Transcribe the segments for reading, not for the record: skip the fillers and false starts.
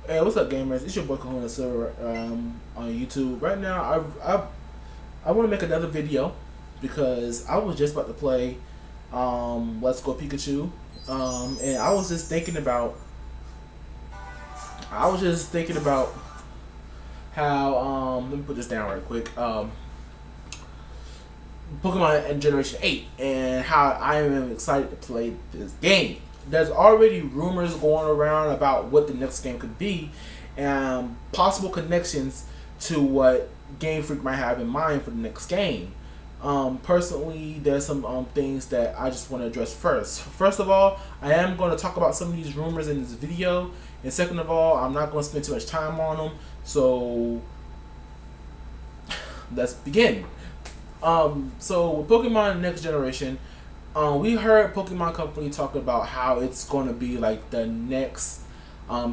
Hey, what's up, gamers? It's your boy Kahuna Silver on YouTube. Right now, I want to make another video because I was just about to play Let's Go Pikachu, and I was just thinking about how let me put this down right quick. Pokemon Generation 8 and how I am excited to play this game. There's already rumors going around about what the next game could be and possible connections to what Game Freak might have in mind for the next game. Personally, there's some things that I just want to address first. First of all, I am going to talk about some of these rumors in this video, and second of all, I'm not going to spend too much time on them. So let's begin. So with Pokemon Next Generation, we heard Pokemon Company talk about how it's going to be like the next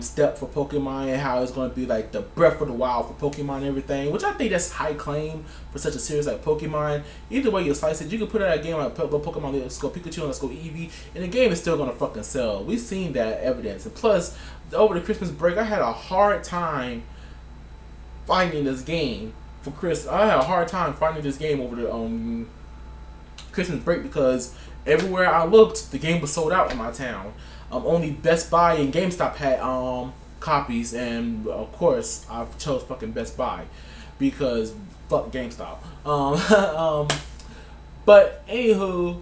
step for Pokemon and how it's going to be like the Breath of the Wild for Pokemon and everything, which I think that's high claim for such a series like Pokemon. Either way you slice it, you can put out a game like Pokemon Let's Go Pikachu and Let's Go Eevee, and the game is still going to fucking sell. We've seen that evidence. And plus, over the Christmas break, I had a hard time finding this game for Chris. I had a hard time finding this game over the Christmas break because everywhere I looked, the game was sold out in my town. Only Best Buy and GameStop had copies, and of course, I chose fucking Best Buy because fuck GameStop. But anywho,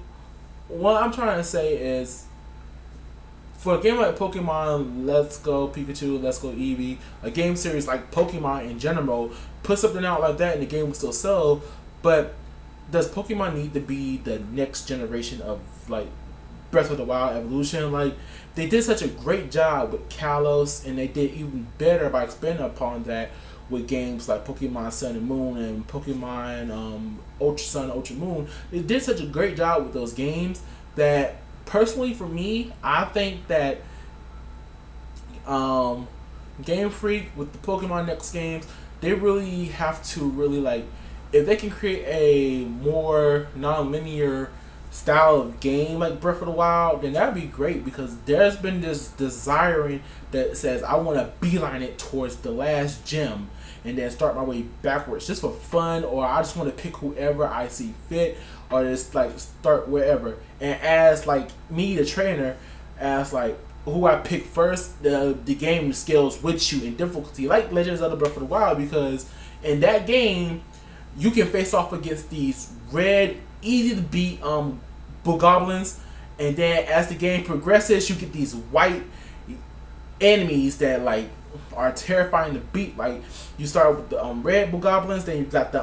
what I'm trying to say is, for a game like Pokemon Let's Go Pikachu, Let's Go Eevee, a game series like Pokemon in general, put something out like that and the game will still sell. But does Pokemon need to be the next generation of like Breath of the Wild evolution? Like, they did such a great job with Kalos, and they did even better by expanding upon that with games like Pokemon Sun and Moon and Pokemon Ultra Sun, Ultra Moon. They did such a great job with those games that, personally for me, I think that Game Freak with the Pokemon Next games, they really have to really like, if they can create a more non-linear style of game like Breath of the Wild, then that'd be great because there's been this desiring that says I want to beeline it towards the last gem and then start my way backwards just for fun, or I just want to pick whoever I see fit, or just like start wherever. And as like me, the trainer, as like who I pick first, the game scales with you in difficulty, like Legends of the Breath of the Wild, because in that game you can face off against these red, easy to beat Bokoblins, and then as the game progresses, you get these white enemies that like are terrifying to beat. Like, you start with the red Bokoblins, then you got the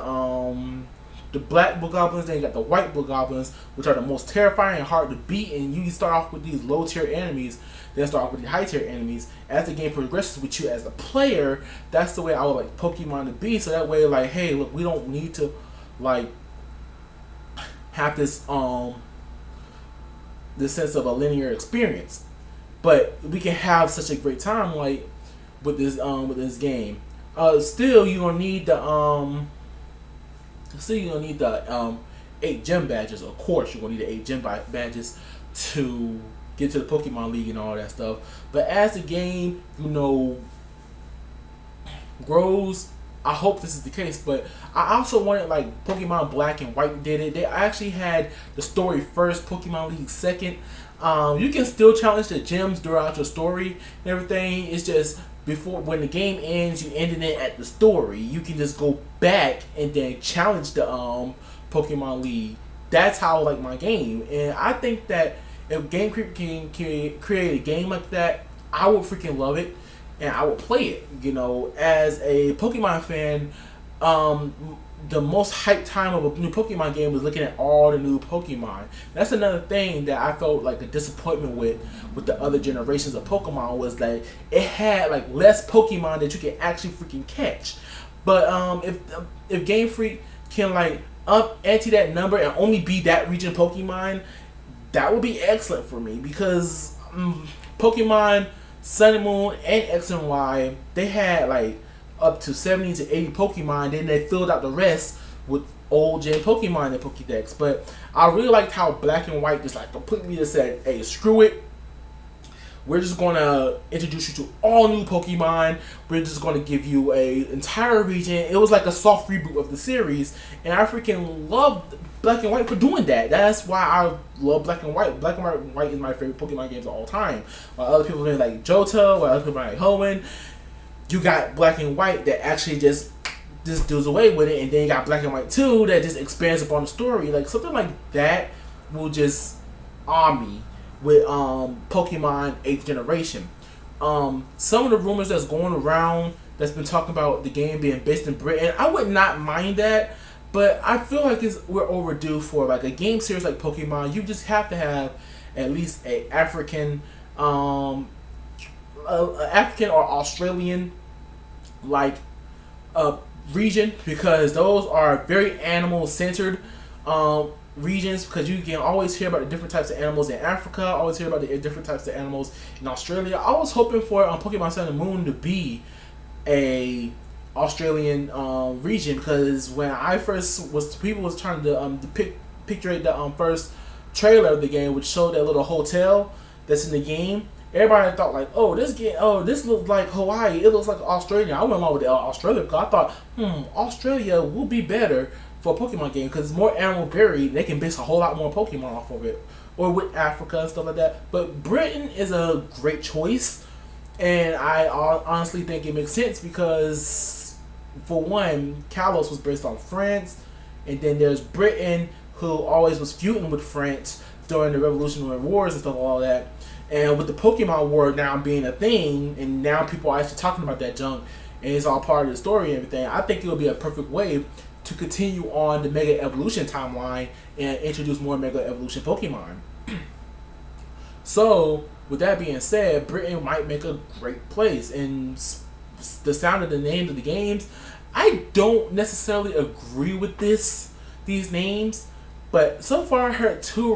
black Bokoblins, then you got the white Bokoblins, which are the most terrifying and hard to beat. And you start off with these low tier enemies, then start off with the high tier enemies. As the game progresses with you as a player, that's the way I would like Pokemon to be. So that way, like, hey, look, we don't need to like have this sense of a linear experience, but we can have such a great time like with this game. Still you're gonna need the 8 gym badges. Of course, you're gonna need the 8 gym badges to get to the Pokemon League and all that stuff. But as the game, grows, I hope this is the case. But I also wanted, like Pokemon Black and White did it. They actually had the story first, Pokemon League second. You can still challenge the gyms throughout your story and everything. It's just before, when the game ends, you ended it at the story. You can just go back and then challenge the Pokemon League. That's how I like my game, and I think that if Game Creep can create a game like that, I would freaking love it, and I would play it. As a Pokemon fan, the most hyped time of a new Pokemon game was looking at all the new Pokemon. That's another thing that I felt like a disappointment with the other generations of Pokemon, was that it had like less Pokemon that you can actually freaking catch. But if Game Freak can like up ante that number and only be that region Pokemon, that would be excellent for me, because Pokemon Sun and Moon and X and Y, they had like up to 70 to 80 Pokemon, then they filled out the rest with old gen Pokemon in Pokédex. But I really liked how Black and White just like completely just said, hey, screw it, we're just going to introduce you to all new Pokemon. We're just going to give you a entire region. It was like a soft reboot of the series, and I freaking loved Black and White for doing that. That's why I love Black and White. Black and White is my favorite Pokemon games of all time. While other people like Johto, while other people like Hoenn, you got Black and White that actually just does away with it, and then you got Black and White 2 that just expands upon the story. Like something like that will just awe me with Pokemon 8th generation. Some of the rumors that's going around that's been talking about the game being based in Britain, I would not mind that, but I feel like we're overdue for like a game series like Pokemon. You just have to have at least a African or Australian like region, because those are very animal centered regions, because you can always hear about the different types of animals in Africa, always hear about the different types of animals in Australia. I was hoping for Pokemon Sun and Moon to be a Australian region, because when I first people was trying to picture the first trailer of the game, which showed that little hotel that's in the game, everybody thought like, oh, this looks like Hawaii. It looks like Australia. I went along with Australia because I thought, Australia will be better for a Pokemon game because it's more animal varied. They can base a whole lot more Pokemon off of it, or with Africa and stuff like that. But Britain is a great choice, and I honestly think it makes sense because, for one, Kalos was based on France, and then there's Britain, who always was feuding with France during the Revolutionary Wars and stuff like all that. And with the Pokemon War now being a thing, and now people are actually talking about that junk, and it's all part of the story and everything, I think it would be a perfect way to continue on the Mega Evolution timeline and introduce more Mega Evolution Pokemon. So, with that being said, Britain might make a great place. And the sound of the names of the games, I don't necessarily agree with these names, but so far I heard two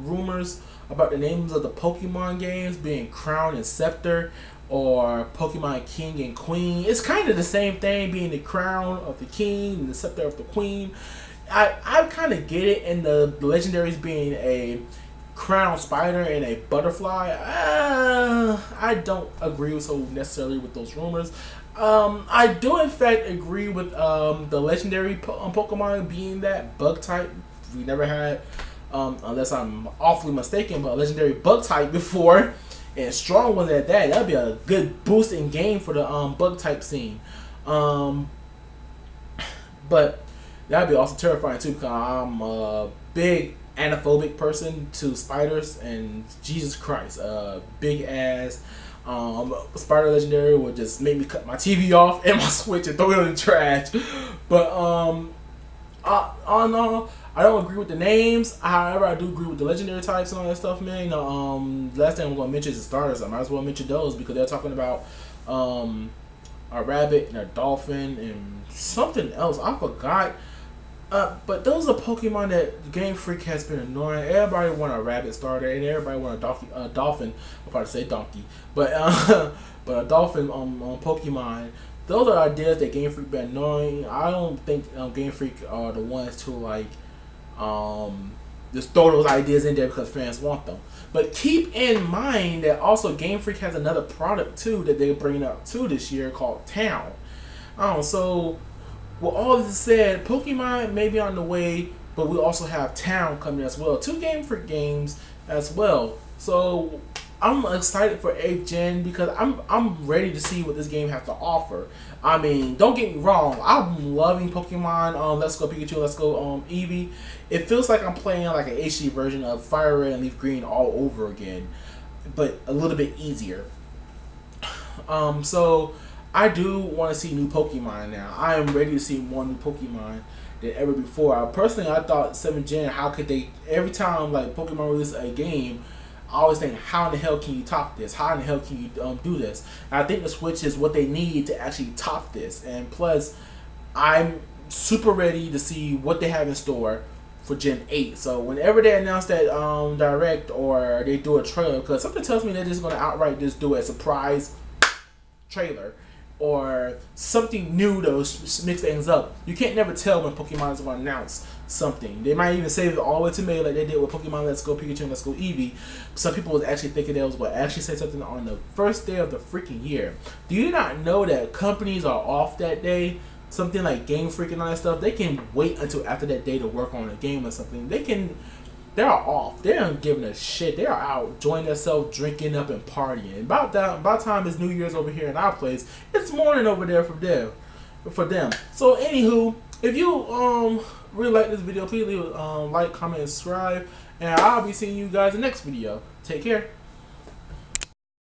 rumors about the names of the Pokemon games being Crown and Scepter, or Pokemon King and Queen. It's kind of the same thing, being the crown of the king and the scepter of the queen. I kind of get it, and the legendaries being a crown spider and a butterfly. I don't agree so necessarily with those rumors. I do in fact agree with the legendary Pokemon being that bug type. We never had, unless I'm awfully mistaken, but a legendary bug type before. And strong ones at that. That'd be a good boost in game for the bug type scene. But that'd be also terrifying too, because I'm a big anaphobic person to spiders, and Jesus Christ, big ass spider legendary would just make me cut my TV off and my Switch and throw it in the trash. But I don't agree with the names. However, I do agree with the legendary types and all that stuff, man. Last thing I'm going to mention is the starters. I might as well mention those because they're talking about a rabbit and a dolphin and something else. I forgot. But those are Pokemon that Game Freak has been annoying. Everybody want a rabbit starter and everybody want a dolphin. I'm about to say donkey, but but a dolphin on Pokemon. Those are ideas that Game Freak been annoying. I don't think Game Freak are the ones to like just throw those ideas in there because fans want them. But keep in mind that also Game Freak has another product too that they're bringing out too this year called Town. So with all this said, Pokemon may be on the way, but we also have Town coming as well. 2 Game Freak games as well. So I'm excited for 8th Gen because I'm ready to see what this game has to offer. I mean, don't get me wrong, I'm loving Pokemon Let's Go Pikachu, Let's Go Eevee. It feels like I'm playing like an HD version of Fire Red and Leaf Green all over again, but a little bit easier. So I do want to see new Pokemon now. I am ready to see more new Pokemon than ever before. I thought 7th Gen, how could they, every time like Pokemon releases a game, I always think, how in the hell can you top this? How in the hell can you do this? And I think the Switch is what they need to actually top this. And plus, I'm super ready to see what they have in store for Gen 8. So whenever they announce that direct or they do a trailer, because something tells me they're just going to outright just do a surprise trailer or something new to mix things up. You can't never tell when Pokemon is going to announce something. They might even save it all the way to May like they did with Pokemon Let's Go Pikachu and Let's Go Eevee. Some people was actually thinking they was going to actually say something on the first day of the freaking year. Do you not know that companies are off that day? Something like Game Freak and all that stuff, they can wait until after that day to work on a game or something. They are off. They aren't giving a shit. They are out enjoying themselves, drinking up and partying. About time it's New Year's over here in our place, it's morning over there for them. So anywho, if you really like this video, please leave like, comment, and subscribe, and I'll be seeing you guys in the next video. Take care.